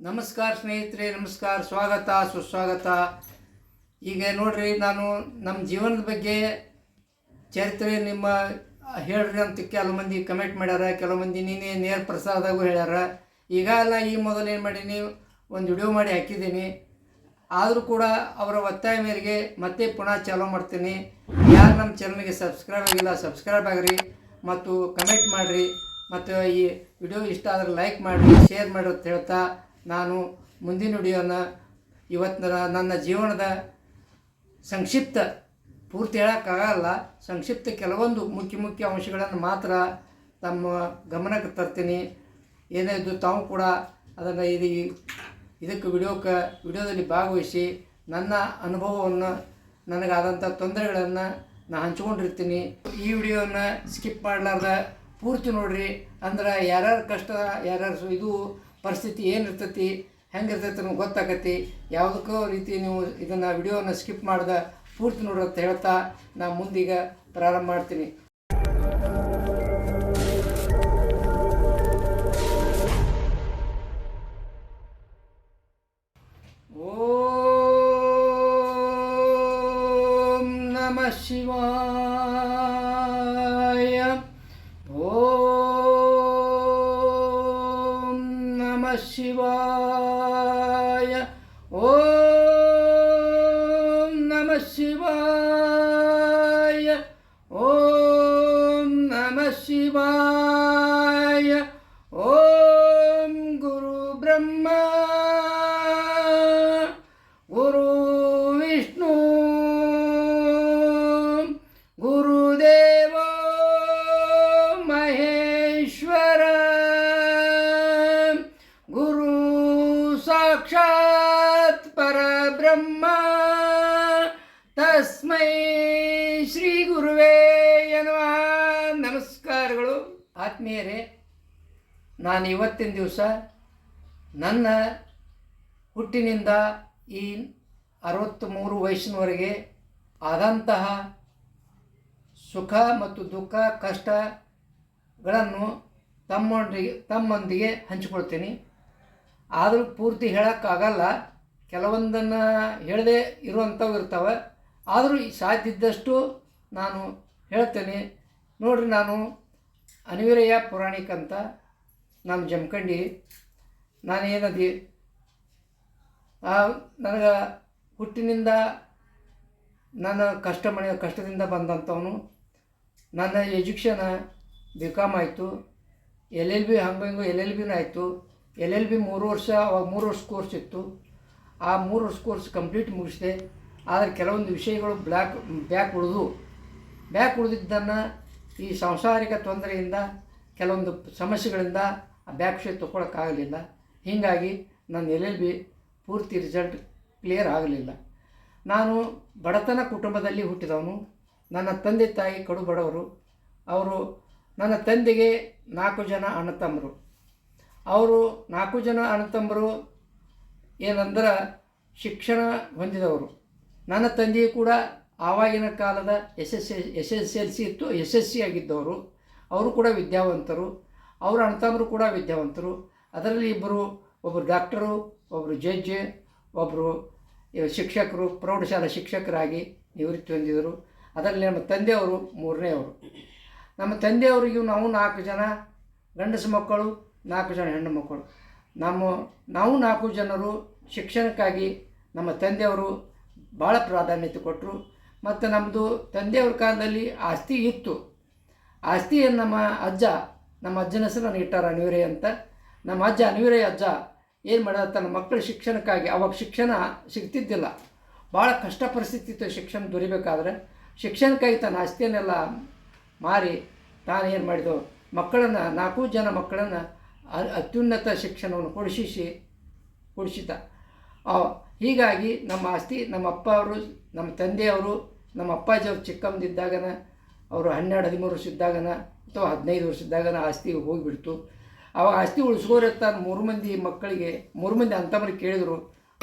ನಮಸ್ಕಾರ ಸ್ನೇಹಿತರೆ, ನಮಸ್ಕಾರ, ಸ್ವಾಗತ ಸುಸ್ವಾಗತ. ಈಗ ನೋಡ್ರಿ, ನಾನು ನಮ್ಮ ಜೀವನದ ಬಗ್ಗೆ ಚರಿತ್ರೆ ನಿಮ್ಮ ಹೇಳ್ರಿ ಅಂತ ಕೆಲವು ಮಂದಿ ಕಮೆಂಟ್ ಮಾಡ್ಯಾರ. ಕೆಲವು ಮಂದಿ ನೀನೇ ನೇರ ಪ್ರಸಾರದಾಗೂ ಹೇಳ್ಯಾರ. ಈಗಲ್ಲ ಈ ಮೊದಲು ಏನು ಮಾಡೀನಿ, ಒಂದು ವಿಡಿಯೋ ಮಾಡಿ ಹಾಕಿದ್ದೀನಿ. ಆದರೂ ಕೂಡ ಅವರ ಒತ್ತಾಯ ಮೇರೆಗೆ ಮತ್ತೆ ಪುನಃ ಚಾಲೂ ಮಾಡ್ತೀನಿ. ಯಾರು ನಮ್ಮ ಚಾನಲ್ಗೆ ಸಬ್ಸ್ಕ್ರೈಬ್ ಆಗಿಲ್ಲ, ಸಬ್ಸ್ಕ್ರೈಬ್ ಆಗಿರಿ ಮತ್ತು ಕಮೆಂಟ್ ಮಾಡಿರಿ. ಮತ್ತು ಈ ವಿಡಿಯೋ ಇಷ್ಟ ಆದರೆ ಲೈಕ್ ಮಾಡಿರಿ, ಶೇರ್ ಮಾಡಿ ಅಂತ ಹೇಳ್ತಾ ನಾನು ಮುಂದಿನ ವಿಡಿಯೋನ ಇವತ್ತು ನನ್ನ ಜೀವನದ ಸಂಕ್ಷಿಪ್ತ, ಪೂರ್ತಿ ಹೇಳೋಕ್ಕಾಗಲ್ಲ, ಸಂಕ್ಷಿಪ್ತ ಕೆಲವೊಂದು ಮುಖ್ಯ ಅಂಶಗಳನ್ನು ಮಾತ್ರ ತಮ್ಮ ಗಮನಕ್ಕೆ ತರ್ತೀನಿ. ಏನೇ ಇದ್ದು ತಾವು ಕೂಡ ಅದನ್ನು ಇದಕ್ಕೆ ವಿಡಿಯೋದಲ್ಲಿ ಭಾಗವಹಿಸಿ ನನ್ನ ಅನುಭವವನ್ನು, ನನಗಾದಂಥ ತೊಂದರೆಗಳನ್ನು ನಾನು ಹಂಚ್ಕೊಂಡಿರ್ತೀನಿ. ಈ ವಿಡಿಯೋನ ಸ್ಕಿಪ್ ಮಾಡಲಾರ್ದ ಪೂರ್ತಿ ನೋಡಿರಿ. ಅಂದ್ರೆ ಯಾರ್ಯಾರ ಕಷ್ಟ, ಯಾರ್ಯಾರು ಇದು ಪರಿಸ್ಥಿತಿ ಏನಿರ್ತೈತಿ, ಹೆಂಗಿರ್ತೈತಿ ನಮ್ಗೆ ಗೊತ್ತಾಗತ್ತೆ. ಯಾವುದಕ್ಕೋ ರೀತಿ ನೀವು ಇದನ್ನು ವಿಡಿಯೋನ ಸ್ಕಿಪ್ ಮಾಡ್ದೆ ಪೂರ್ತಿ ನೋಡ್ರಿ ಅಂತ ಹೇಳ್ತಾ ನಾನು ಮುಂದೀಗ ಪ್ರಾರಂಭ ಮಾಡ್ತೀನಿ. ಓಂ ನಮಃ ಶಿವಾಯ. ಓಂ ನಮಃ ಶಿವಾಯ. ಓಂ ನಮಃ ಶಿವಾಯ. ಓಂ ನಮಃ ಶಿವಾಯ. ಓಂ ಗುರು ಬ್ರಹ್ಮ ಗುರು ವಿಷ್ಣು ಗುರುದೇವ ಮಹೇಶ್ವರ ಗುರು ಸಾಕ್ಷಾತ್ ಪರಬ್ರಹ್ಮ ತಸ್ಮೈ ಶ್ರೀ ಗುರುವೇ ನಮಃ. ನಮಸ್ಕಾರಗಳು ಆತ್ಮೀಯರೇ. ನಾನು ಇವತ್ತಿನ ದಿವಸ ನನ್ನ ಹುಟ್ಟಿನಿಂದ ಈ 63 ವಯಸ್ಸಿನವರೆಗೆ ಆದಂತಹ ಸುಖ ಮತ್ತು ದುಃಖ, ಕಷ್ಟಗಳನ್ನು ತಮ್ಮೊಂದಿಗೆ ಹಂಚಿಕೊಳ್ತೀನಿ. ಆದರೂ ಪೂರ್ತಿ ಹೇಳೋಕ್ಕಾಗಲ್ಲ, ಕೆಲವೊಂದನ್ನು ಹೇಳದೆ ಇರುವಂಥವು ಇರ್ತವೆ. ಆದರೂ ಸಾಧ್ಯ ಇದ್ದಷ್ಟು ನಾನು ಹೇಳ್ತೇನೆ. ನೋಡಿರಿ, ನಾನು ಅನಿವೀರಯ್ಯ ಪುರಾಣಿಕ ಅಂತ, ನಮ್ಮ ಜಮಖಂಡಿ. ನಾನೇನದಿ ನನಗೆ ಹುಟ್ಟಿನಿಂದ ನನ್ನ ಕಷ್ಟದಿಂದ ಬಂದಂಥವನು. ನನ್ನ ಎಜುಕೇಷನ್ BCom ಆಯಿತು, LLB ಹಂಗೆ LLBನೂ ಆಯಿತು. LLB 3 ವರ್ಷ, ಅವಾಗ 3 ವರ್ಷ ಕೋರ್ಸ್ ಇತ್ತು. ಆ 3 ವರ್ಷ ಕೋರ್ಸ್ ಕಂಪ್ಲೀಟ್ ಮುಗಿಸಿದೆ. ಆದರೆ ಕೆಲವೊಂದು ವಿಷಯಗಳು ಬ್ಯಾಕ್ ಉಳಿದಿದ್ದನ್ನು ಈ ಸಾಂಸಾರಿಕ ತೊಂದರೆಯಿಂದ, ಕೆಲವೊಂದು ಸಮಸ್ಯೆಗಳಿಂದ ಆ ಬ್ಯಾಕ್ ವಿಷಯ ತೊಗೊಳಕ್ಕಾಗಲಿಲ್ಲ. ಹೀಗಾಗಿ ನನ್ನ LLB ಪೂರ್ತಿ ರಿಸಲ್ಟ್ ಕ್ಲಿಯರ್ ಆಗಲಿಲ್ಲ. ನಾನು ಬಡತನ ಕುಟುಂಬದಲ್ಲಿ ಹುಟ್ಟಿದವನು. ನನ್ನ ತಂದೆ ತಾಯಿ ಕಡು ಬಡವರು. ನನ್ನ ತಂದೆಗೆ 4 ಜನ ಅಣ್ಣತಮ್ಮರು. ಅವರು 4 ಜನ ಅಣ್ಣತಮ್ಮರು ಏನಂದ್ರೆ ಶಿಕ್ಷಣ ಹೊಂದಿದವರು. ನನ್ನ ತಂದೆಯು ಕೂಡ ಆವಾಗಿನ ಕಾಲದ SSLC ಇತ್ತು, SSC ಆಗಿದ್ದವರು. ಅವರು ಕೂಡ ವಿದ್ಯಾವಂತರು. ಅವರ ಅಣ್ಣತಮ್ಮರು ಕೂಡ ವಿದ್ಯಾವಂತರು. ಅದರಲ್ಲಿ ಒಬ್ಬರು ಡಾಕ್ಟರು, ಒಬ್ಬರು ಜಡ್ಜ್, ಒಬ್ಬರು ಶಿಕ್ಷಕರು, ಪ್ರೌಢಶಾಲಾ ಶಿಕ್ಷಕರಾಗಿ ನಿವೃತ್ತಿ ಹೊಂದಿದರು. ಅದರಲ್ಲಿ ನಮ್ಮ ತಂದೆಯವರು 3ನೇಯವರು. ನಮ್ಮ ತಂದೆಯವರಿಗೂ ನಾವು 4 ಜನ ಗಂಡಸು ಮಕ್ಕಳು, 4 ಜನ ಹೆಣ್ಣು ಮಕ್ಕಳು. ನಾವು 4 ಜನರು ಶಿಕ್ಷಣಕ್ಕಾಗಿ ನಮ್ಮ ತಂದೆಯವರು ಭಾಳ ಪ್ರಾಧಾನ್ಯತೆ ಕೊಟ್ಟರು. ಮತ್ತು ನಮ್ಮದು ತಂದೆಯವ್ರ ಕಾಲದಲ್ಲಿ ಆಸ್ತಿ ಇತ್ತು. ಆಸ್ತಿಯನ್ನು ನಮ್ಮ ಅಜ್ಜನ ಹೆಸರು ನನಗೆ ಇಟ್ಟಾರ, ಅನಿವೀರಯ್ಯ ಅಂತ. ನಮ್ಮ ಅನಿವೀರಯ್ಯ ಅಜ್ಜ ಏನು ಮಾಡ್ದ, ತನ್ನ ಮಕ್ಕಳ ಶಿಕ್ಷಣಕ್ಕಾಗಿ, ಅವಾಗ ಶಿಕ್ಷಣ ಸಿಗ್ತಿದ್ದಿಲ್ಲ, ಭಾಳ ಕಷ್ಟ ಪರಿಸ್ಥಿತಿ ಇತ್ತು ಶಿಕ್ಷಣ ದೊರಿಬೇಕಾದ್ರೆ. ಶಿಕ್ಷಣಕ್ಕಾಗಿ ತನ್ನ ಆಸ್ತಿಯನ್ನೆಲ್ಲ ಮಾರಿ ತಾನೇನು ಮಾಡಿದವು, 4 ಜನ ಮಕ್ಕಳನ್ನು ಅತ್ಯುನ್ನತ ಶಿಕ್ಷಣವನ್ನು ಕೊಡಿಸಿದ. ಹೀಗಾಗಿ ನಮ್ಮ ಆಸ್ತಿ, ನಮ್ಮ ಅಪ್ಪ ಅವರು, ನಮ್ಮ ತಂದೆಯವರು, ನಮ್ಮ ಅಪ್ಪಾಜಿಯವರು ಚಿಕ್ಕಮ್ಮದಿದ್ದಾಗನ, ಅವರು 12-13 ವರ್ಷ ಇದ್ದಾಗನ ಅಥವಾ 15 ವರ್ಷ ಇದ್ದಾಗನ ಆಸ್ತಿ ಹೋಗಿಬಿಡ್ತು. ಅವಾಗ ಆಸ್ತಿ ಉಳಿಸ್ಕೋರತ್ತ 3 ಮಂದಿ ಮಕ್ಕಳಿಗೆ, 3 ಮಂದಿ ಅಂತಮ್ಮರಿಗೆ ಕೇಳಿದರು.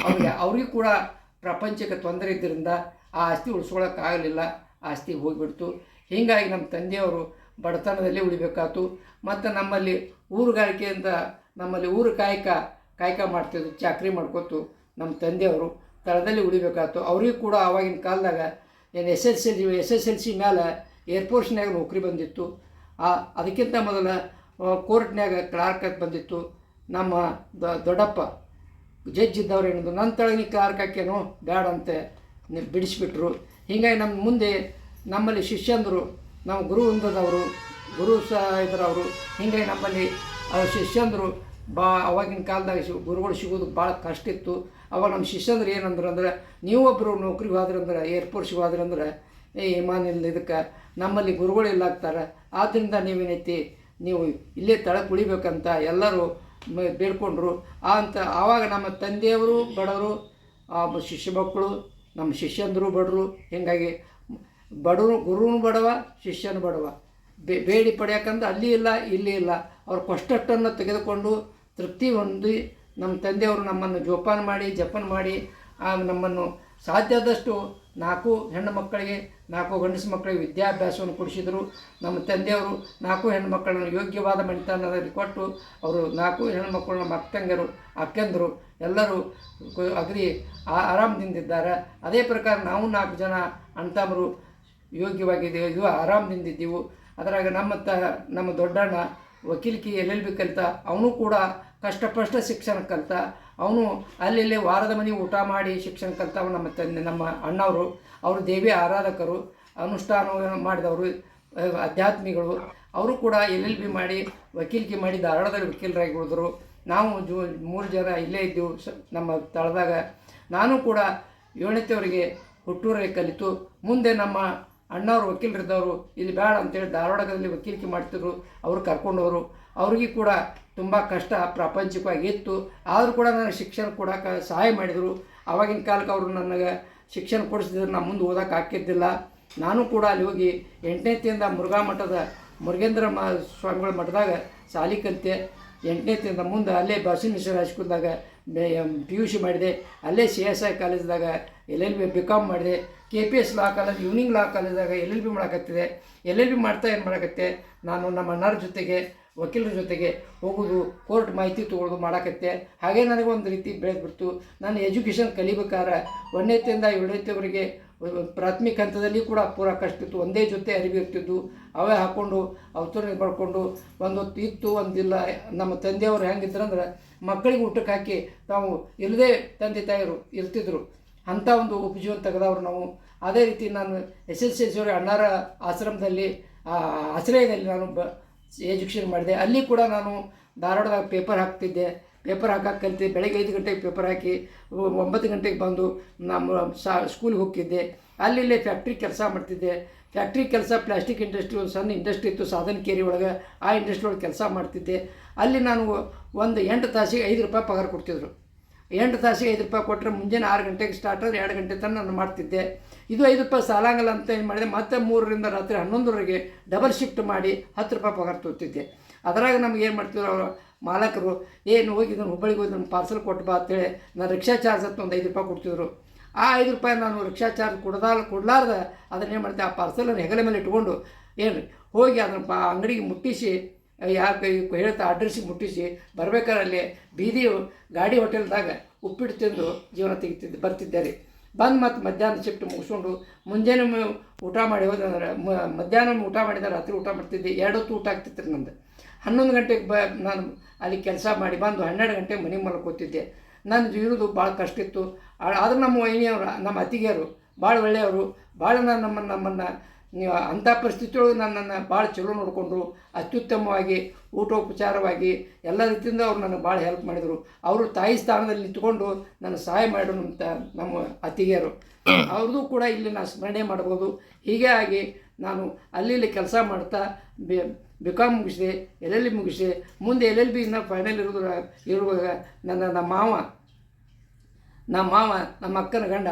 ಅವ್ರಿಗೂ ಕೂಡ ಪ್ರಪಂಚಕ್ಕೆ ತೊಂದರೆ ಇದ್ದರಿಂದ ಆ ಆಸ್ತಿ ಉಳಿಸ್ಕೊಳ್ಳೋಕ್ಕಾಗಲಿಲ್ಲ, ಆಸ್ತಿ ಹೋಗಿಬಿಡ್ತು. ಹೀಗಾಗಿ ನಮ್ಮ ತಂದೆಯವರು ಬಡತನದಲ್ಲಿ ಉಳಿಬೇಕಾಯ್ತು. ಮತ್ತು ನಮ್ಮಲ್ಲಿ ಊರುಗಾರಿಕೆ ಅಂತ, ನಮ್ಮಲ್ಲಿ ಊರು ಕಾಯಕ ಕಾಯಕ ಮಾಡ್ತಿದ್ರು, ಚಾಕ್ರಿ ಮಾಡ್ಕೊತು. ನಮ್ಮ ತಂದೆಯವರು ತಳದಲ್ಲಿ ಉಳಿಬೇಕಾಯ್ತು. ಅವ್ರಿಗೂ ಕೂಡ ಆವಾಗಿನ ಕಾಲದಾಗ ಏನು ಎಸ್ ಎಲ್ ಸಿ ಮೇಲೆ ಏರ್ಫೋರ್ಸ್ನ್ಯಾಗ ನೌಕರಿ ಬಂದಿತ್ತು. ಅದಕ್ಕಿಂತ ಮೊದಲ ಕೋರ್ಟ್ನ್ಯಾಗ ಕ್ಲಾರ್ಕ್ ಆಗಿ ಬಂದಿತ್ತು. ನಮ್ಮ ದೊಡ್ಡಪ್ಪ ಜಡ್ಜ್ ಇದ್ದವ್ರು ಏನಂದ್ರು, ನನ್ನ ತಳಗಿನ ಕ್ಲಾರ್ಕ್ ಹಾಕೇನೋ ಬೇಡ ಅಂತ ಬಿಡಿಸ್ಬಿಟ್ರು. ಹೀಗಾಗಿ ನಮ್ಮ ಮುಂದೆ ನಮ್ಮಲ್ಲಿ ಶಿಷ್ಯಂದರು, ನಾವು ಗುರು ವೃಂದದವರು, ಗುರು ಇದ್ರವರು, ಹೀಗಾಗಿ ನಮ್ಮಲ್ಲಿ ಶಿಷ್ಯಂದರು ಅವಾಗಿನ ಕಾಲದಾಗ ಗುರುಗಳು ಸಿಗೋದು ಭಾಳ ಕಷ್ಟ ಇತ್ತು. ಅವಾಗ ನಮ್ಮ ಶಿಷ್ಯಂದ್ರೆ ಏನಂದ್ರೆ ನೀವೊಬ್ಬರು ನೌಕರಿಗೆ ಹೋದ್ರಂದ್ರೆ ಏರ್ಫೋರ್ಸ್ಗೆ ಹೋದ್ರಂದ್ರೆ ವಿಮಾನಿಲ್ಲ, ಇದಕ್ಕೆ ನಮ್ಮಲ್ಲಿ ಗುರುಗಳು ಇಲ್ಲ ಆಗ್ತಾರೆ. ಆದ್ದರಿಂದ ನೀವೇನೈತಿ ನೀವು ಇಲ್ಲೇ ತಳಕ್ಕೆ ಉಳಿಬೇಕಂತ ಎಲ್ಲರೂ ಬೇಡ್ಕೊಂಡ್ರು. ಆವಾಗ ನಮ್ಮ ತಂದೆಯವರು ಬಡವರು, ಶಿಷ್ಯ ಮಕ್ಕಳು, ನಮ್ಮ ಶಿಷ್ಯಂದರು ಬಡವರು. ಹೀಗಾಗಿ ಬಡವರು, ಗುರುನು ಬಡವ, ಶಿಷ್ಯನು ಬಡವ. ಬೇಡಿ ಪಡೆಯೋಕ್ಕಂದ್ರೆ ಅಲ್ಲಿ ಇಲ್ಲ ಇಲ್ಲಿ ಇಲ್ಲ. ಅವ್ರ ಕಷ್ಟನ್ನು ತೆಗೆದುಕೊಂಡು ತೃಪ್ತಿ ಹೊಂದಿ ನಮ್ಮ ತಂದೆಯವರು ನಮ್ಮನ್ನು ಜೋಪಾನ ಮಾಡಿ ಜಪನ್ ಮಾಡಿ ನಮ್ಮನ್ನು ಸಾಧ್ಯದಷ್ಟು 4 ಹೆಣ್ಣು ಮಕ್ಕಳಿಗೆ 4 ಗಂಡಸು ಮಕ್ಕಳಿಗೆ ವಿದ್ಯಾಭ್ಯಾಸವನ್ನು ಕೊಡಿಸಿದರು. ನಮ್ಮ ತಂದೆಯವರು 4 ಹೆಣ್ಣು ಮಕ್ಕಳನ್ನು ಯೋಗ್ಯವಾದ ಮನೆತನದಲ್ಲಿ ಕೊಟ್ಟು ಅವರು 4 ಹೆಣ್ಣು ಮಕ್ಕಳು ನಮ್ಮ ಅಕ್ಕಂದರು ಎಲ್ಲರೂ ಅಗದಿ ಆರಾಮದಿಂದಿದ್ದಾರೆ. ಅದೇ ಪ್ರಕಾರ ನಾವು 4 ಜನ ಅಣ್ತಮ್ಮರು ಯೋಗ್ಯವಾಗಿದ್ದೀವಿ, ಆರಾಮದಿಂದಿದ್ದೀವಿ. ಅದರಾಗ ನಮ್ಮ ದೊಡ್ಡಣ್ಣ ವಕೀಲಿಕೆ LLB ಕಲಿತ, ಅವನು ಕೂಡ ಕಷ್ಟಪಷ್ಟ ಶಿಕ್ಷಣ ಕಲಿತ. ಅವನು ಅಲ್ಲಿ ವಾರದ ಮನೆ ಊಟ ಮಾಡಿ ಶಿಕ್ಷಣ ಕಲಿತವ. ನಮ್ಮ ಅಣ್ಣವರು ಅವರು ದೇವಿ ಆರಾಧಕರು, ಅನುಷ್ಠಾನ ಮಾಡಿದವರು, ಆಧ್ಯಾತ್ಮಿಗಳು. ಅವರು ಕೂಡ LLB ಮಾಡಿ ವಕೀಲಿಕೆ ಮಾಡಿ ಧಾರವಾಡದಲ್ಲಿ ವಕೀಲರಾಗಿ ಉಳಿದ್ರು. ನಾವು 3 ಜನ ಇಲ್ಲೇ ಇದ್ದೆವು ನಮ್ಮ ತಳದಾಗ. ನಾನು ಕೂಡ 7ನೇವರೆಗೆ ಹುಟ್ಟೂರಲ್ಲಿ ಕಲಿತು. ಮುಂದೆ ನಮ್ಮ ಅಣ್ಣವ್ರು ವಕೀಲರಿದ್ದವರು ಇಲ್ಲಿ ಬೇಡ ಅಂತೇಳಿ ಧಾರವಾಡದಲ್ಲಿ ವಕೀಲಿಕೆ ಮಾಡ್ತಿದ್ರು. ಅವರು ಕರ್ಕೊಂಡವರು. ಅವ್ರಿಗೆ ಕೂಡ ತುಂಬ ಕಷ್ಟ ಪ್ರಾಪಂಚಿಕವಾಗಿ ಇತ್ತು. ಆದರೂ ಕೂಡ ನನಗೆ ಶಿಕ್ಷಣ ಕೊಡೋಕೆ ಸಹಾಯ ಮಾಡಿದರು. ಆವಾಗಿನ ಕಾಲಕ್ಕೆ ಅವರು ನನಗೆ ಶಿಕ್ಷಣ ಕೊಡಿಸಿದ್ರೆ ನಾನು ಮುಂದೆ ಓದೋಕೆ ಹಾಕಿದ್ದಿಲ್ಲ. ನಾನು ಕೂಡ ಅಲ್ಲಿ ಹೋಗಿ 8ನೇತಿಂದ ಮುರುಘಾ ಮಠದ ಮುರುಗೇಂದ್ರ ಸ್ವಾಮಿಗಳ ಮಠದಾಗ ಶಾಲೆ ಕಲಿತೆ. 8ನೇತಿಂದ ಮುಂದೆ ಅಲ್ಲೇ ಬಸವೇಶ್ವರ ಹೈಸ್ಕೂಲ್ದಾಗ PUC ಮಾಡಿದೆ. ಅಲ್ಲೇ CSI ಕಾಲೇಜ್ದಾಗ LLB BCom ಮಾಡಿದೆ. KPS ಲಾ ಕಾಲೇಜ್ ಈವ್ನಿಂಗ್ ಲಾ ಕಾಲೇಜ್ದಾಗ LLB ಮಾಡಕತ್ತಿದೆ. LLB ಮಾಡ್ತಾ ಏನು ಮಾಡಕತ್ತೆ, ನಾನು ನಮ್ಮ ಅಣ್ಣರ ಜೊತೆಗೆ ವಕೀಲರ ಜೊತೆಗೆ ಹೋಗೋದು, ಕೋರ್ಟ್ ಮಾಹಿತಿ ತೊಗೊಳ್ಳೋದು ಮಾಡಕತ್ತೆ. ಹಾಗೆ ನನಗೆ ಒಂದು ರೀತಿ ಬೆಳೆದ್ಬಿಡ್ತು. ನಾನು ಎಜುಕೇಷನ್ ಕಲಿಬೇಕಾದ್ರೆ 1ನೇತಿಂದ 7ನೇವರೆಗೆ ಪ್ರಾಥಮಿಕ ಹಂತದಲ್ಲಿ ಕೂಡ ಪೂರ ಕಷ್ಟ ಇತ್ತು. ಒಂದೇ ಜೊತೆ ಅರಿವಿ ಇರ್ತಿದ್ದು, ಅವೇ ಹಾಕ್ಕೊಂಡು ಅವತರಣೆ ಮಾಡ್ಕೊಂಡು ಒಂದೊತ್ತು ಇತ್ತು ಒಂದಿಲ್ಲ. ನಮ್ಮ ತಂದೆಯವರು ಹೆಂಗಿದ್ರಂದ್ರೆ ಮಕ್ಕಳಿಗೆ ಊಟಕ್ಕೆ ಹಾಕಿ ನಾವು ಇಲ್ಲದೇ ತಂದೆ ತಾಯಿರು ಇರ್ತಿದ್ರು. ಅಂಥ ಒಂದು ಉಪಜೀವನ ತೆಗೆದವರು ನಾವು. ಅದೇ ರೀತಿ ನಾನು SSLC ಅಣ್ಣಾರ ಆಶ್ರಮದಲ್ಲಿ ಆಶ್ರಯದಲ್ಲಿ ನಾನು ಎಜುಕೇಷನ್ ಮಾಡಿದೆ. ಅಲ್ಲಿ ಕೂಡ ನಾನು ಧಾರವಾಡದಾಗ ಪೇಪರ್ ಹಾಕ್ತಿದ್ದೆ. ಪೇಪರ್ ಹಾಕಕ್ಕೆ ಕಲಿತಿದ್ದೆ. ಬೆಳಗ್ಗೆ 5 ಗಂಟೆಗೆ ಪೇಪರ್ ಹಾಕಿ 9 ಗಂಟೆಗೆ ಬಂದು ನಮ್ಮ ಸ್ಕೂಲ್ಗೆ ಹೋಗ್ತಿದ್ದೆ. ಅಲ್ಲಿ ಫ್ಯಾಕ್ಟ್ರಿ ಕೆಲಸ ಮಾಡ್ತಿದ್ದೆ. ಫ್ಯಾಕ್ಟ್ರಿ ಕೆಲಸ ಪ್ಲಾಸ್ಟಿಕ್ ಇಂಡಸ್ಟ್ರಿ, ಒಂದು ಸಣ್ಣ ಇಂಡಸ್ಟ್ರಿ ಇತ್ತು ಸಾಧನಕೇರಿ ಒಳಗೆ. ಆ ಇಂಡಸ್ಟ್ರಿ ಒಳಗೆ ಕೆಲಸ ಮಾಡ್ತಿದ್ದೆ. ಅಲ್ಲಿ ನಾನು ಒಂದು 8 ತಾಸಿಗೆ 5 ರೂಪಾಯಿ ಪಗಾರ ಕೊಡ್ತಿದ್ರು. 8 ತಾಸಿಗೆ 5 ರೂಪಾಯಿ ಕೊಟ್ಟರೆ ಮುಂಜಾನೆ 6 ಗಂಟೆಗೆ ಸ್ಟಾರ್ಟ್ ಆದರೆ 2 ಗಂಟೆ ತನಕ ನಾನು ಮಾಡ್ತಿದ್ದೆ. ಇದು 5 ರೂಪಾಯಿ ಸಾಲಾಗಲ್ಲ ಅಂತ ಏನು ಮಾಡಿದೆ, ಮತ್ತೆ 3ರಿಂದ ರಾತ್ರಿ 11ವರೆಗೆ ಡಬಲ್ ಶಿಫ್ಟ್ ಮಾಡಿ 10 ರೂಪಾಯಿ ಪಗಾರ ತೊಗೊತಿದ್ದೆ. ಅದರಾಗ ನಮ್ಗೆ ಏನು ಮಾಡ್ತಿದ್ರು ಅವರು ಮಾಲಕರು, ಏನು ಹೋಗಿ ಇದನ್ನು ಹುಬ್ಬಳ್ಳಿಗೆ ಹೋಗಿ ನನ್ನ ಪಾರ್ಸಲ್ ಕೊಟ್ಟು ಬಾ ಅಂತೇಳಿ ನಾನು ರಿಕ್ಷಾ ಚಾರ್ಜ್ ಅಂತ ಒಂದು 5 ರೂಪಾಯಿ ಕೊಡ್ತಿದ್ರು. ಆ 5 ರೂಪಾಯಿ ನಾನು ರಿಕ್ಷಾ ಚಾರ್ಜ್ ಕೊಡಲಾರ್ದ ಅದನ್ನೇನು ಮಾಡ್ತೆ, ಆ ಪಾರ್ಸಲನ್ನು ಹೆಗಲ ಮೇಲೆ ಇಟ್ಕೊಂಡು ಏನು ಹೋಗಿ ಅದನ್ನು ಅಂಗಡಿಗೆ ಮುಟ್ಟಿಸಿ ಯಾಕೆ ಹೇಳ್ತಾ ಅಡ್ರೆಸ್ಸಿಗೆ ಮುಟ್ಟಿಸಿ ಬರ್ಬೇಕಾದ್ರೆ ಅಲ್ಲಿ ಬೀದಿ ಗಾಡಿ ಹೋಟೆಲ್ದಾಗ ಉಪ್ಪಿಟ್ಟು ತಿಂದು ಜೀವನ ಬರ್ತಿದ್ದಾರೆ. ಬಂದು ಮತ್ತು ಮಧ್ಯಾಹ್ನ ಶಿಫ್ಟ್ ಮುಗಿಸ್ಕೊಂಡು ಮುಂಜಾನೆ ಊಟ ಮಾಡಿ ಹೋದಂದ್ರೆ ಮಧ್ಯಾಹ್ನ ಊಟ ಮಾಡಿದ ರಾತ್ರಿ ಊಟ ಮಾಡ್ತಿದ್ದೆ. 2 ಹೊತ್ತು ಊಟ ಆಗ್ತಿತ್ತು ನಂದು. 11 ಗಂಟೆಗೆ ನಾನು ಅಲ್ಲಿ ಕೆಲಸ ಮಾಡಿ ಬಂದು 12 ಗಂಟೆಗೆ ಮನೆ ಮಲ್ಕೋತಿದ್ದೆ. ನಾನು ಇರೋದು ಭಾಳ ಕಷ್ಟ ಇತ್ತು. ಆದರೂ ನಮ್ಮ ವೈನಿಯವರು, ನಮ್ಮ ಅತ್ತಿಗೆಯರು ಭಾಳ ಒಳ್ಳೆಯವರು. ಭಾಳ ನಮ್ಮನ್ನು ಅಂಥ ಪರಿಸ್ಥಿತಿಯೊಳಗೆ ನನ್ನನ್ನು ಭಾಳ ಚಲೋ ನೋಡಿಕೊಂಡ್ರು. ಅತ್ಯುತ್ತಮವಾಗಿ ಊಟೋಪಚಾರವಾಗಿ ಎಲ್ಲ ರೀತಿಯಿಂದ ಅವ್ರು ನನಗೆ ಭಾಳ ಹೆಲ್ಪ್ ಮಾಡಿದರು. ಅವರು ತಾಯಿ ಸ್ಥಾನದಲ್ಲಿ ನಿಂತ್ಕೊಂಡು ನನ್ನ ಸಹಾಯ ಮಾಡೋಣ ಅಂತ ನಮ್ಮ ಅತ್ತಿಗೆಯರು. ಅವ್ರದ್ದು ಕೂಡ ಇಲ್ಲಿ ನಾನು ಸ್ಮರಣೆ ಮಾಡ್ಬೋದು. ಹೀಗೆ ಆಗಿ ನಾನು ಅಲ್ಲಿ ಕೆಲಸ ಮಾಡ್ತಾ BCom ಮುಗಿಸಿದೆ, LLB ಮುಗಿಸಿದೆ. ಮುಂದೆ LLB ಇನ್ನೂ ಫೈನಲ್ ಇರುವಾಗ ನಮ್ಮ ಮಾವ ನಮ್ಮ ಅಕ್ಕನ ಗಂಡ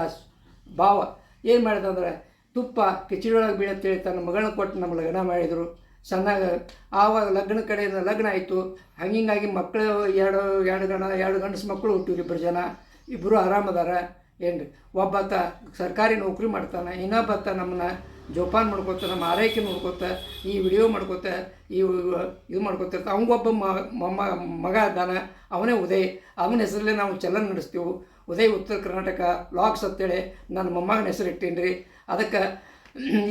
ಭಾವ ಏನು ಮಾಡಿದಂದ್ರೆ ತುಪ್ಪ ಕಿಚಡಿ ಒಳಗೆ ಬೀಳತ್ತೇಳಿ ತನ್ನ ಮಗಳನ್ನ ಕೊಟ್ಟು ನಮ್ಮ ಲಗ್ನ ಮಾಡಿದರು. ಸಣ್ಣಾಗ ಆವಾಗ ಲಗ್ನ ಕಡೆಯಿಂದ ಲಗ್ನ ಆಯಿತು. ಹಂಗಾಗಿ ಮಕ್ಕಳು ಎರಡು ಗಂಡಸು ಮಕ್ಕಳು ಹುಟ್ಟಿದ್ರು. 2 ಜನ, 2 ಆರಾಮದಾರ. ಏನು ರೀ, ಒಬ್ಬಾತ ಸರ್ಕಾರಿ ನೌಕರಿ ಮಾಡ್ತಾನೆ, ಇನ್ನೊಬ್ಬಾತ ನಮ್ಮನ್ನ ಜೋಪಾನ ಮಾಡ್ಕೋತ, ನಮ್ಮ ಆರೈಕೆ ನೋಡ್ಕೋತ, ಈ ವಿಡಿಯೋ ಮಾಡ್ಕೋತ, ಇದು ಮಾಡ್ಕೋತಿರ್ತ. ಅವಂಗೊಬ್ಬ ಮಗ ಅದಾನ, ಅವನೇ ಉದಯ್. ಅವನ ಹೆಸರಲ್ಲೇ ನಾವು ಚಲನ್ ನಡೆಸ್ತೀವಿ. ಉದಯ್ ಉತ್ತರ ಕರ್ನಾಟಕ ವ್ಲಾಗ್ಸ್ ಅಂತೇಳಿ ನನ್ನ ಮೊಮ್ಮಗನ ಹೆಸರು ಇಟ್ಟೀನಿ ರೀ. ಅದಕ್ಕೆ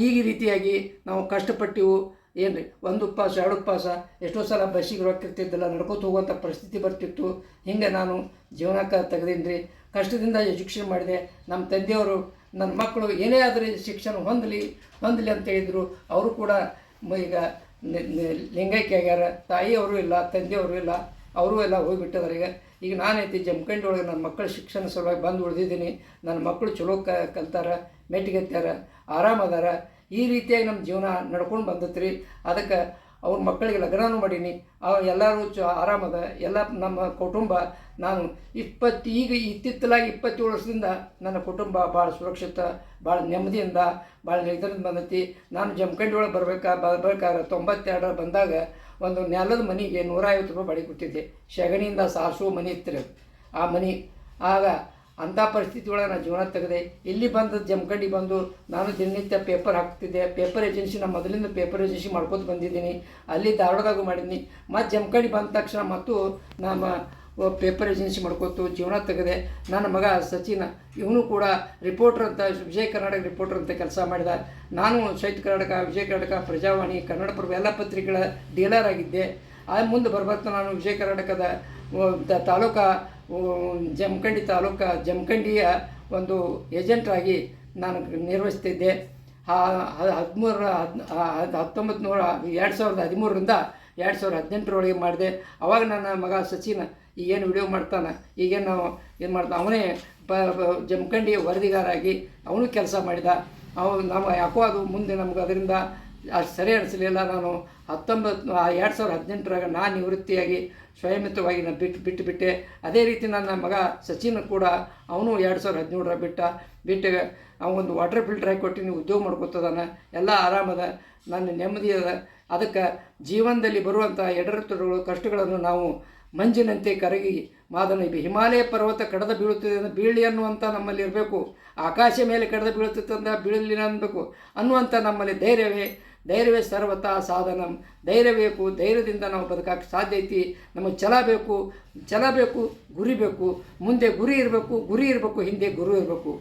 ಈ ರೀತಿಯಾಗಿ ನಾವು ಕಷ್ಟಪಟ್ಟಿವು. ಏನು ರೀ, 1 ಉಪವಾಸ 2 ಉಪವಾಸ, ಎಷ್ಟೋ ಸಲ ಬಸ್ಸಿಗೆ ರೊಕ್ಕಿರ್ತಿದ್ದಿಲ್ಲ, ನಡ್ಕೋತ ಹೋಗುವಂಥ ಪರಿಸ್ಥಿತಿ ಬರ್ತಿತ್ತು. ಹಿಂಗೆ ನಾನು ಜೀವನಕ್ಕೆ ತೆಗೆದೀನಿ ರೀ. ಕಷ್ಟದಿಂದ ಎಜುಕೇಷನ್ ಮಾಡಿದೆ. ನಮ್ಮ ತಂದೆಯವರು ನನ್ನ ಮಕ್ಕಳು ಏನೇ ಆದರೆ ಶಿಕ್ಷಣ ಹೊಂದಲಿ ಅಂತ ಹೇಳಿದರು. ಅವರು ಕೂಡ ಈಗ ಲಿಂಗೈಕ್ಯ ಆಗ್ಯಾರ. ತಾಯಿಯವರು ಇಲ್ಲ, ತಂದೆಯವರು ಇಲ್ಲ, ಅವರು ಎಲ್ಲ ಹೋಗಿಬಿಟ್ಟಿದ್ದಾರೆ. ಈಗ ನಾನೈತಿ ಜಮಖಂಡಿ ಒಳಗೆ ನನ್ನ ಮಕ್ಕಳ ಶಿಕ್ಷಣ ಸಲುವಾಗಿ ಬಂದು ಉಳಿದಿದ್ದೀನಿ. ನನ್ನ ಮಕ್ಕಳು ಚಲೋ ಕಲ್ತಾರ, ಮೆಟ್ಟಿಗೆತ್ತಾರ, ಆರಾಮದಾರ. ಈ ರೀತಿಯಾಗಿ ನಮ್ಮ ಜೀವನ ನಡ್ಕೊಂಡು ಬಂದತ್ರಿ ರೀ. ಅದಕ್ಕೆ ಅವ್ರ ಮಕ್ಕಳಿಗೆ ಲಗ್ನನೂ ಮಾಡೀನಿ. ಎಲ್ಲರೂ ಆರಾಮದ. ಎಲ್ಲ ನಮ್ಮ ಕುಟುಂಬ ನಾನು ಈಗ ಇತ್ತಿತ್ತಲಾಗಿ 27 ವರ್ಷದಿಂದ ನನ್ನ ಕುಟುಂಬ ಭಾಳ ಸುರಕ್ಷಿತ, ಭಾಳ ನೆಮ್ಮದಿಯಿಂದ, ಭಾಳ ನಿರ್ಧಾರದಿಂದ ಬಂದೈತಿ. ನಾನು ಜಮಖಂಡಿ ಒಳಗೆ ಬರ್ಬೇಕಾದ್ರೆ 92 ಬಂದಾಗ ಒಂದು ನೆಲದ ಮನೆಗೆ 150 ರೂಪಾಯಿ ಬಾಡಿಗೆ ಕೊಟ್ಟಿದ್ದೆ. ಸೆಗಣಿಯಿಂದ ಸಾರಿಸುವ ಮನೆ ಇತ್ತು. ಆ ಮನೆ ಆಗ ಅಂಥ ಪರಿಸ್ಥಿತಿ ಒಳಗೆ ನಾನು ಜೀವನ ತೆಗೆದೆ. ಇಲ್ಲಿ ಬಂದು ಜಮಖಂಡಿ ಬಂದು ನಾನು ದಿನನಿತ್ಯ ಪೇಪರ್ ಹಾಕ್ತಿದ್ದೆ. ಪೇಪರ್ ಏಜೆನ್ಸಿ ನಾನು ಮೊದಲಿಂದ ಪೇಪರ್ ಏಜೆನ್ಸಿ ಮಾಡ್ಕೊತ ಬಂದಿದ್ದೀನಿ. ಅಲ್ಲಿ ಧಾರವಾಡದಾಗೂ ಮಾಡಿದ್ದೀನಿ. ಮತ್ತು ಜಮಖಂಡಿ ಬಂದ ತಕ್ಷಣ ಮತ್ತು ನಾನು ಪೇಪರ್ ಏಜೆನ್ಸಿ ಮಾಡ್ಕೊತು ಜೀವನ ತೆಗೆದೆ. ನನ್ನ ಮಗ ಸಚಿನ್, ಇವನು ಕೂಡ ರಿಪೋರ್ಟ್ರ್ ಅಂತ, ವಿಜಯ ಕರ್ನಾಟಕ ರಿಪೋರ್ಟ್ರ್ ಅಂತ ಕೆಲಸ ಮಾಡಿದ. ನಾನು ಸಾಹಿತ್ಯ ಕರ್ನಾಟಕ, ವಿಜಯ ಕರ್ನಾಟಕ, ಪ್ರಜಾವಾಣಿ, ಕನ್ನಡಪ್ರಭ ಎಲ್ಲ ಪತ್ರಿಕೆಗಳ ಡೀಲರ್ ಆಗಿದ್ದೆ. ಮುಂದೆ ಬರ್ಬರ್ತಾ ನಾನು ವಿಜಯ ಕರ್ನಾಟಕದ ತಾಲೂಕಾ ಜಮಖಂಡಿಯ ಒಂದು ಏಜೆಂಟ್ರಾಗಿ ನಾನು ನಿರ್ವಹಿಸ್ತಿದ್ದೆ. 2013ರಿಂದ 2018 ಮಾಡಿದೆ. ಅವಾಗ ನನ್ನ ಮಗ ಸಚಿನ್ ಈಗೇನು ವಿಡಿಯೋ ಮಾಡ್ತಾನೆ, ಈಗೇನು ನಾವು ಏನು ಮಾಡ್ತಾನೆ, ಅವನೇ ಜಮಖಂಡಿ ವರದಿಗಾರಾಗಿ ಅವನು ಕೆಲಸ ಮಾಡಿದ. ನಾವು ಯಾಕೋ ಅದು ಮುಂದೆ ನಮ್ಗೆ ಅದರಿಂದ ಅಷ್ಟು ಸರಿ ಅನಿಸಲಿಲ್ಲ. ನಾನು 2018 ನಾನು ನಿವೃತ್ತಿಯಾಗಿ ಸ್ವಯಂಮಿತವಾಗಿ ನಾನು ಬಿಟ್ಟುಬಿಟ್ಟೆ. ಅದೇ ರೀತಿ ನನ್ನ ಮಗ ಸಚಿನ್ ಕೂಡ ಅವನು 2017 ಬಿಟ್ಟು ಅವನೊಂದು ವಾಟರ್ ಫಿಲ್ಟರ್ ಹಾಕಿ ಕೊಟ್ಟು ಉದ್ಯೋಗ ಮಾಡ್ಕೊತದಾನ. ಎಲ್ಲ ಆರಾಮದ, ನನ್ನ ನೆಮ್ಮದಿ ಅದ. ಅದಕ್ಕೆ ಜೀವನದಲ್ಲಿ ಬರುವಂಥ ಎಡರುತ್ತಡುಗಳು, ಕಷ್ಟಗಳನ್ನು ನಾವು ಮಂಜಿನಂತೆ ಕರಗಿ ಹಿಮಾಲಯ ಪರ್ವತ ಕಡದ ಬೀಳುತ್ತದೆ ಬೀಳಲಿ ಅನ್ನುವಂಥ ನಮ್ಮಲ್ಲಿ ಇರಬೇಕು. ಆಕಾಶ ಮೇಲೆ ಕಡದ ಬೀಳುತ್ತದೆ ಬೀಳಲಿಲ್ಲ ಅನ್ನಬೇಕು ಅನ್ನುವಂಥ ನಮ್ಮಲ್ಲಿ ಧೈರ್ಯವೇ ಸರ್ವತಾ ಸಾಧನಂ. ಧೈರ್ಯ ಬೇಕು. ಧೈರ್ಯದಿಂದ ನಾವು ಬದುಕಕ್ಕೆ ಸಾಧ್ಯ ಐತಿ. ನಮಗೆ ಛಲ ಬೇಕು, ಗುರಿ ಬೇಕು. ಮುಂದೆ ಗುರಿ ಇರಬೇಕು, ಹಿಂದೆ ಗುರು ಇರಬೇಕು.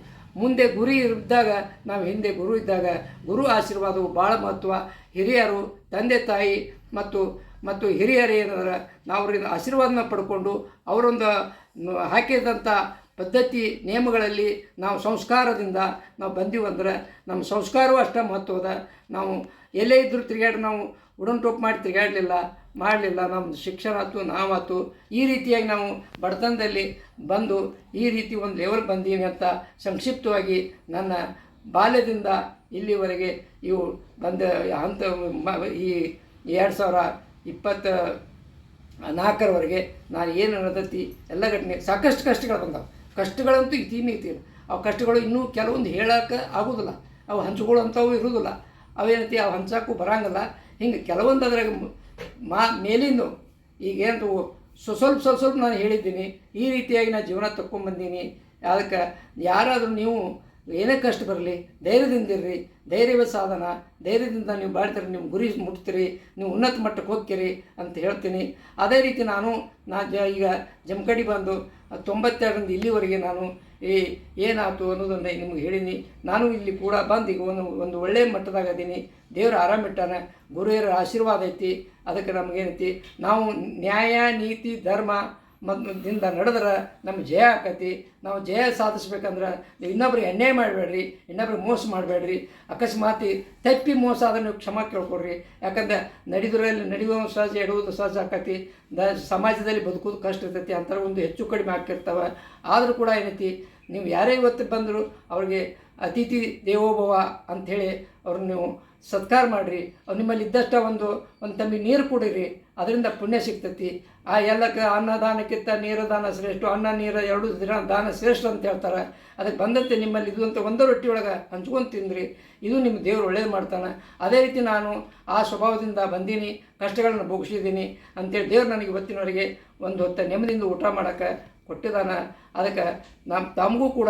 ಮುಂದೆ ಗುರಿ ಇದ್ದಾಗ ನಾವು ಹಿಂದೆ ಗುರು ಇದ್ದಾಗ ಗುರು ಆಶೀರ್ವಾದವು ಭಾಳ ಮಹತ್ವ. ಹಿರಿಯರು, ತಂದೆ ತಾಯಿ ಮತ್ತು ಹಿರಿಯರು ಏನಾದ್ರೆ ನಾವು ಅವರಿಂದ ಆಶೀರ್ವಾದನ ಪಡ್ಕೊಂಡು ಅವರೊಂದು ಹಾಕಿದಂಥ ಪದ್ಧತಿ ನಿಯಮಗಳಲ್ಲಿ ನಾವು ಸಂಸ್ಕಾರದಿಂದ ನಾವು ಬಂದೀವಂದ್ರೆ ನಮ್ಮ ಸಂಸ್ಕಾರವೂ ಅಷ್ಟೇ ಮಹತ್ವದ. ನಾವು ಎಲ್ಲೇ ಇದ್ದರೂ ನಾವು ಉಡನ್ ಮಾಡಿ ಮಾಡಲಿಲ್ಲ. ನಮ್ಮ ಶಿಕ್ಷಣ ಆಯ್ತು, ನಾವಾಯ್ತು. ಈ ರೀತಿಯಾಗಿ ನಾವು ಬಡತನದಲ್ಲಿ ಬಂದು ಈ ರೀತಿ ಒಂದು ಲೆವೆಲ್ ಬಂದೀವಿ ಅಂತ ಸಂಕ್ಷಿಪ್ತವಾಗಿ ನನ್ನ ಬಾಲ್ಯದಿಂದ ಇಲ್ಲಿವರೆಗೆ ಇವು ಬಂದ ಹಂತ ಈ 2024 ನಾನು ಏನು ನಡೆದೈತಿ ಎಲ್ಲ ಘಟನೆ. ಸಾಕಷ್ಟು ಕಷ್ಟಗಳು ಬಂದವು. ಕಷ್ಟಗಳಂತೂ ಇತಿಲ್ಲ. ಅವು ಕಷ್ಟಗಳು ಇನ್ನೂ ಕೆಲವೊಂದು ಹೇಳೋಕೆ ಆಗೋದಿಲ್ಲ. ಅವು ಹಂಚ್ಕೊಳ್ಳೋಂಥವು ಇರೋದಿಲ್ಲ. ಅವೇನೈತಿ ಅವು ಹಂಚಕ್ಕೂ ಬರೋಂಗಿಲ್ಲ. ಹಿಂಗೆ ಕೆಲವೊಂದು ಅದ್ರಾಗ ಮೇಲಿಂದು ಈಗೇನು ಸ್ವಲ್ಪ ನಾನು ಹೇಳಿದ್ದೀನಿ. ಈ ರೀತಿಯಾಗಿ ನಾನು ಜೀವನ ತಗೊಂಡ್ಬಂದೀನಿ. ಅದಕ್ಕೆ ಯಾರಾದರೂ ನೀವು ಏನೇ ಕಷ್ಟ ಬರಲಿ ಧೈರ್ಯದಿಂದಿರ್ರಿ. ಧೈರ್ಯವೇ ಸಾಧನ. ಧೈರ್ಯದಿಂದ ನೀವು ಬಾಳ್ತೀರಿ, ನಿಮ್ಮ ಗುರಿ ಮುಟ್ತೀರಿ, ನೀವು ಉನ್ನತ ಮಟ್ಟಕ್ಕೆ ಹೋಗ್ತೀರಿ ಅಂತ ಹೇಳ್ತೀನಿ. ಅದೇ ರೀತಿ ನಾನು ಈಗ ಜಮಖಂಡಿ ಬಂದು 92ರಿಂದ ಇಲ್ಲಿವರೆಗೆ ನಾನು ಏನಾಯ್ತು ಅನ್ನೋದನ್ನು ನಿಮ್ಗೆ ಹೇಳೀನಿ. ನಾನು ಇಲ್ಲಿ ಕೂಡ ಬಂದು ಈಗ ಒಂದು ಒಳ್ಳೆಯ ಮಟ್ಟದಾಗ ಅದೀನಿ. ದೇವರು ಆರಾಮಿಟ್ಟಾನ. ಗುರುಹಿಯರ ಆಶೀರ್ವಾದ ಐತಿ. ಅದಕ್ಕೆ ನಮಗೇನೈತಿ, ನಾವು ನ್ಯಾಯ, ನೀತಿ, ಧರ್ಮ ದಿಂದ ನಡೆದ್ರೆ ನಮ್ಗೆ ಜಯ ಆಕತಿ. ನಾವು ಜಯ ಸಾಧಿಸ್ಬೇಕಂದ್ರೆ ನೀವು ಇನ್ನೊಬ್ರಿಗೆ ಅನ್ಯಾಯ ಮಾಡಬೇಡ್ರಿ, ಇನ್ನೊಬ್ರಿಗೆ ಮೋಸ ಮಾಡಬೇಡ್ರಿ. ಅಕಸ್ಮಾತಿ ತಪ್ಪಿ ಮೋಸ ಆದ್ರೆ ನೀವು ಕ್ಷಮಾ ಕೇಳ್ಕೊಡ್ರಿ. ಯಾಕಂದ್ರೆ ನಡೆಯುವ ಸಹಜ, ಇಡುವುದು ಸಹಜ ಆಕತಿ. ಸಮಾಜದಲ್ಲಿ ಬದುಕೋದು ಕಷ್ಟ ಇರ್ತೈತಿ. ಅಂಥರ ಒಂದು ಹೆಚ್ಚು ಕಡಿಮೆ ಆಗ್ತಿರ್ತವೆ. ಆದರೂ ಕೂಡ ಏನೈತಿ, ನೀವು ಯಾರೇ ಇವತ್ತು ಬಂದರೂ ಅವ್ರಿಗೆ ಅತಿಥಿ ದೇವೋಭವ ಅಂಥೇಳಿ ಅವ್ರನ್ನ ನೀವು ಸತ್ಕಾರ ಮಾಡಿರಿ. ಅವ್ರು ನಿಮ್ಮಲ್ಲಿ ಇದ್ದಷ್ಟ ಒಂದು ತಮ್ಮಿ ನೀರು ಕುಡೀರಿ, ಅದರಿಂದ ಪುಣ್ಯ ಸಿಗ್ತೈತಿ. ಆ ಎಲ್ಲಕ್ಕೆ ಅನ್ನದಾನಕ್ಕಿಂತ ನೀರದಾನ ಶ್ರೇಷ್ಠ, ಅನ್ನ ನೀರು 2 ದಾನ ಶ್ರೇಷ್ಠ ಅಂತ ಹೇಳ್ತಾರೆ. ಅದಕ್ಕೆ ಬಂದಂತೆ ನಿಮ್ಮಲ್ಲಿ ಇದು ಅಂತ ಒಂದು ರೊಟ್ಟಿ ಒಳಗೆ ಹಂಚ್ಕೊಂಡು ತಿಂದ್ರಿ, ಇದು ನಿಮ್ಮ ದೇವ್ರು ಒಳ್ಳೇದು ಮಾಡ್ತಾನೆ. ಅದೇ ರೀತಿ ನಾನು ಆ ಸ್ವಭಾವದಿಂದ ಬಂದೀನಿ, ಕಷ್ಟಗಳನ್ನು ಭೋಗಿಸಿದ್ದೀನಿ ಅಂಥೇಳಿ ದೇವ್ರು ನನಗೆ ಇವತ್ತಿನವರೆಗೆ ಒಂದು ಹೊತ್ತ ನೆಮ್ಮದಿಯಿಂದ ಊಟ ಮಾಡೋಕ್ಕೆ ಕೊಟ್ಟಿದ್ದಾನೆ. ಅದಕ್ಕೆ ತಮಗೂ ಕೂಡ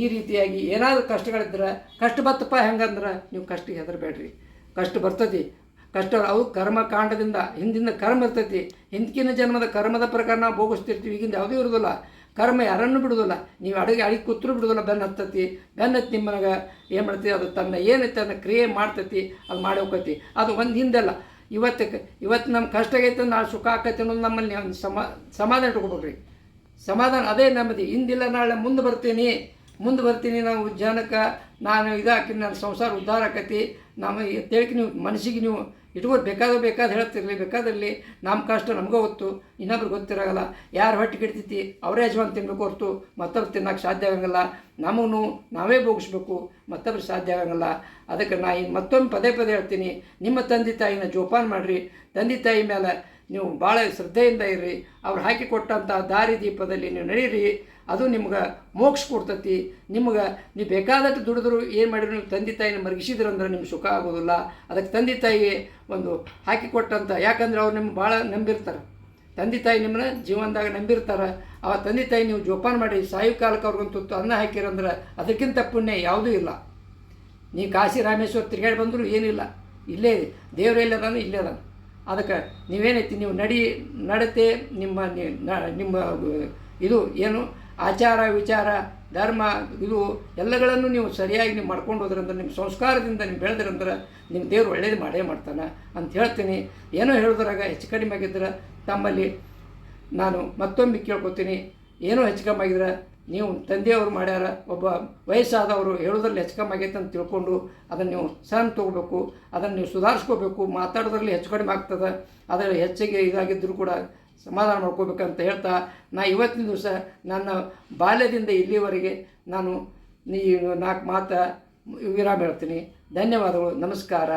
ಈ ರೀತಿಯಾಗಿ ಏನಾದರೂ ಕಷ್ಟಗಳಿದ್ರೆ ಕಷ್ಟ ಬತ್ತಪ್ಪ ಹೆಂಗಂದ್ರೆ ನೀವು ಕಷ್ಟಕ್ಕೆ ಹೆದರಬೇಡ್ರಿ. ಕಷ್ಟ ಬರ್ತೈತಿ. ಕಷ್ಟ ಅವು ಕರ್ಮಕಾಂಡದಿಂದ ಹಿಂದಿನ ಕರ್ಮ ಇರ್ತೈತಿ. ಹಿಂದಿನ ಜನ್ಮದ ಕರ್ಮದ ಪ್ರಕಾರ ನಾವು ಭೋಗಿಸ್ತಿರ್ತೀವಿ. ಈಗಿಂದ ಯಾವುದೂ ಇರೋದಿಲ್ಲ. ಕರ್ಮ ಯಾರನ್ನೂ ಬಿಡೋದಿಲ್ಲ. ನೀವು ಅಡಿಗೆ ಕೂತ್ರೂ ಬಿಡೋದಿಲ್ಲ. ಬೆನ್ನು ಹತ್ತತಿ. ಬೆನ್ನು ಹತ್ತಿ ನಿಮ್ಮನೆಗೆ ಏನು ಮಾಡ್ತೀವಿ, ಅದು ತನ್ನ ಏನೈತೆ ಅದನ್ನ ಕ್ರಿಯೆ ಮಾಡ್ತೈತಿ, ಅದು ಮಾಡಿ ಹೋಗ್ತೈತಿ. ಅದು ಒಂದು ಹಿಂದೆಲ್ಲ ಇವತ್ತು ನಮ್ಮ ಕಷ್ಟ ಆಗೈತೆ, ನಾಳೆ ಸುಖ ಆಕೈತೆ ಅನ್ನೋದು ನಮ್ಮಲ್ಲಿ ಸಮಾಧಾನ ಇಟ್ಕೋಬೇಕ್ರಿ. ಸಮಾಧಾನ ಅದೇ ನೆಮ್ಮದಿ. ಇಂದಿಲ್ಲ ನಾಳೆ ಮುಂದೆ ಬರ್ತೀನಿ ನಾವು ಜನಕ್ಕೆ ನಾನು ಇದಾಕಿನಿ, ನನ್ನ ಸಂಸಾರ ಉದ್ಧಾರ ಆಕೈತಿ ನಮ್ಮ ತೇಳಿಕೆ ನೀವು ಮನಸ್ಸಿಗೆ ನೀವು ಇಟ್ಕೊಂಡು ಬೇಕಾದ ಹೇಳ್ತಿರಲಿ. ಬೇಕಾದಿರಲಿ ನಮ್ಮ ಕಷ್ಟ ನಮಗೂ ಗೊತ್ತು, ಇನ್ನೊಬ್ರಿಗೆ ಗೊತ್ತಿರೋಲ್ಲ. ಯಾರು ಹೊಟ್ಟೆ ಕೆಡ್ತೈತಿ ಅವರೇ ಯಜಮಾನ್ ತಿನ್ನಬೇಕು ಹೊರತು ಮತ್ತೊಬ್ರು ತಿನ್ನೋಕೆ ಸಾಧ್ಯ ಆಗಂಗಿಲ್ಲ. ನಮಗೂ ನಾವೇ ಭೋಗಿಸ್ಬೇಕು, ಮತ್ತೊಬ್ರು ಸಾಧ್ಯ ಆಗಂಗಿಲ್ಲ. ಅದಕ್ಕೆ ನಾ ಇನ್ನು ಮತ್ತೊಮ್ಮೆ ಪದೇ ಹೇಳ್ತೀನಿ, ನಿಮ್ಮ ತಂದೆ ತಾಯಿನ ಜೋಪಾನ ಮಾಡಿರಿ. ತಂದೆ ತಾಯಿ ಮೇಲೆ ನೀವು ಭಾಳ ಶ್ರದ್ಧೆಯಿಂದ ಇರ್ರಿ. ಅವ್ರು ಹಾಕಿಕೊಟ್ಟಂಥ ದಾರಿ ದೀಪದಲ್ಲಿ ನೀವು ನಡೀರಿ. ಅದು ನಿಮ್ಗೆ ಮೋಕ್ಷ ಕೊಡ್ತೈತಿ. ನಿಮ್ಗೆ ನೀವು ಬೇಕಾದಷ್ಟು ದುಡಿದ್ರು ಏನು ಮಾಡಿದ್ರು ನೀವು ತಂದೆ ತಾಯಿನ ಮರಗಿಸಿದ್ರಂದ್ರೆ ನಿಮ್ಗೆ ಸುಖ ಆಗೋದಿಲ್ಲ. ಅದಕ್ಕೆ ತಂದೆ ತಾಯಿ ಒಂದು ಹಾಕಿಕೊಟ್ಟಂಥ, ಯಾಕಂದ್ರೆ ಅವ್ರು ನಿಮ್ಗೆ ಭಾಳ ನಂಬಿರ್ತಾರೆ. ತಂದೆ ತಾಯಿ ನಿಮ್ಮನ್ನ ಜೀವನದಾಗ ನಂಬಿರ್ತಾರೆ. ಆ ತಂದೆ ತಾಯಿ ನೀವು ಜೋಪಾನ ಮಾಡಿ ಸಾಯು ಕಾಲಕ್ಕೆ ಅವ್ರಿಗೊಂದು ಅನ್ನ ಹಾಕಿರಂದ್ರೆ ಅದಕ್ಕಿಂತ ಪುಣ್ಯ ಯಾವುದೂ ಇಲ್ಲ. ನೀವು ಕಾಶಿ ರಾಮೇಶ್ವರ ತಿರುಗಾಡಿ ಬಂದರೂ ಏನಿಲ್ಲ, ಇಲ್ಲೇ ಇದೆ ದೇವರು. ಎಲ್ಲದಾನು ಇಲ್ಲೇ ಅದಾನ. ಅದಕ್ಕೆ ನೀವೇನೈತಿ, ನೀವು ನಡತೆ ನಿಮ್ಮ ಇದು ಏನು ಆಚಾರ ವಿಚಾರ ಧರ್ಮ ಇದು ಎಲ್ಲಗಳನ್ನು ನೀವು ಸರಿಯಾಗಿ ನೀವು ಮಾಡ್ಕೊಂಡು ಹೋದ್ರಂದ್ರೆ, ನಿಮ್ಮ ಸಂಸ್ಕಾರದಿಂದ ನೀವು ಬೆಳೆದ್ರಂದ್ರೆ ನಿಮ್ಮ ದೇವ್ರು ಒಳ್ಳೇದು ಮಾಡೇ ಮಾಡ್ತಾನೆ ಅಂತ ಹೇಳ್ತೀನಿ. ಏನೋ ಹೇಳಿದ್ರಾಗ ಹೆಚ್ಚು ಕಡಿಮೆ ಆಗಿದ್ರೆ ತಮ್ಮಲ್ಲಿ ನಾನು ಮತ್ತೊಮ್ಮೆ ಕೇಳ್ಕೊತೀನಿ. ಏನೋ ಹೆಚ್ಚು ಕಮ್ಮಿ ಆಗಿದ್ರೆ ನೀವು ತಂದೆಯವರು ಮಾಡ್ಯಾರ, ಒಬ್ಬ ವಯಸ್ಸಾದವರು ಹೇಳೋದ್ರಲ್ಲಿ ಹೆಚ್ಚು ಕಮ್ಮಿ ಆಗೈತೆ ಅಂತ ತಿಳ್ಕೊಂಡು ಅದನ್ನು ನೀವು ಸಹನ ತೊಗೋಬೇಕು. ಅದನ್ನು ನೀವು ಸುಧಾರಿಸ್ಕೋಬೇಕು. ಮಾತಾಡೋದ್ರಲ್ಲಿ ಹೆಚ್ಚು ಕಡಿಮೆ ಆಗ್ತದೆ. ಅದರಲ್ಲಿ ಹೆಚ್ಚಿಗೆ ಇದಾಗಿದ್ದರೂ ಕೂಡ ಸಮಾಧಾನ ಮಾಡ್ಕೋಬೇಕಂತ ಹೇಳ್ತಾ, ನಾ ಇವತ್ತಿನ ದಿವಸ ನನ್ನ ಬಾಲ್ಯದಿಂದ ಇಲ್ಲಿವರೆಗೆ ನಾನು 4 ಮಾತು ವಿರಾಮ ಹೇಳ್ತೀನಿ. ಧನ್ಯವಾದಗಳು. ನಮಸ್ಕಾರ.